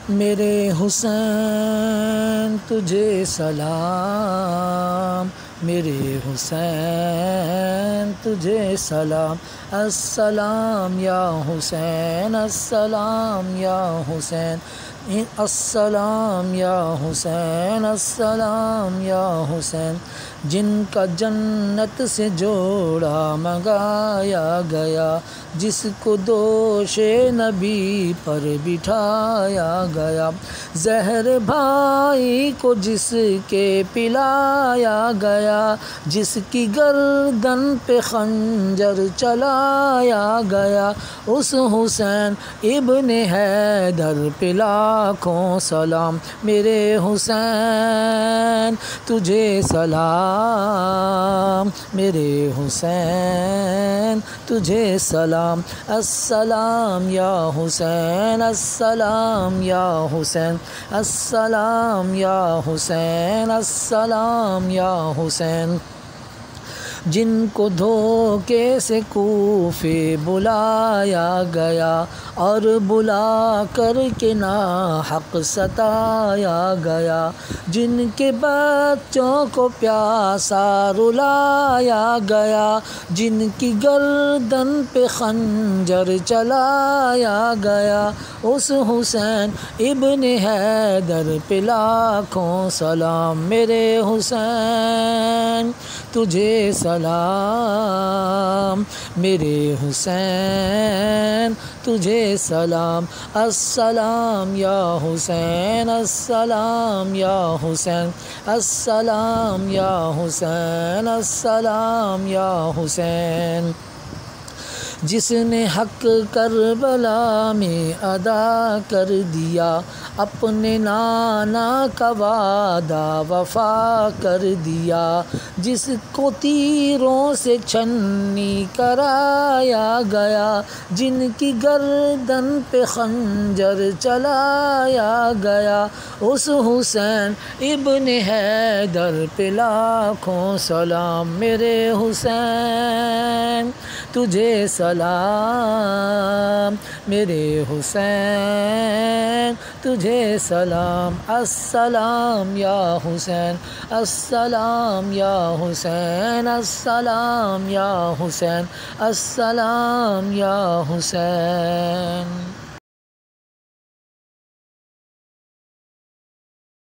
میرے حسین تجھے سلام، میرے حسین تجھے سلام، السلام یا حسین، السلام یا حسین، السلام یا حسین، السلام یا حسین، جن کا جنت سے جوڑا منگایا گیا، جس کو دوش نبی پر بٹھایا گیا، زہر بھائی کو جس کے پلایا گیا، جس کی گردن پہ خنجر چلایا گیا، اس حسین ابن حیدر پہ لاکھوں سلام، میرے حسین تجھے سلام، میرے حسین تجھے سلام، السلام یا حسین، السلام یا حسین، السلام یا حسین، السلام یا حسین، جن کو دھوکے سے کوفے بلایا گیا اور بلا کر کے ناحق ستایا گیا، جن کے بچوں کو پیاسا رلایا گیا، جن کی گردن پہ خنجر چلایا گیا، اس حسین ابن حیدر پہ لاکھوں سلام، میرے حسین تجھے سلام، میرے حسین تجھے سلام، السلام یا حسین، السلام یا حسین، السلام یا حسین، السلام یا حسین، جس نے حق کربلا میں ادا کر دیا، اپنے نانا کا وعدہ وفا کر دیا، جس کو تیروں سے چھنی کرایا گیا، جن کی گردن پہ خنجر چلایا گیا، اس حسین ابن حیدر پہ لاکھوں سلام، میرے حسین تجھے سلام، میرے حسین تجھے سلام، السلام یا حسین، السلام یا حسین، السلام یا حسین، السلام یا حسین۔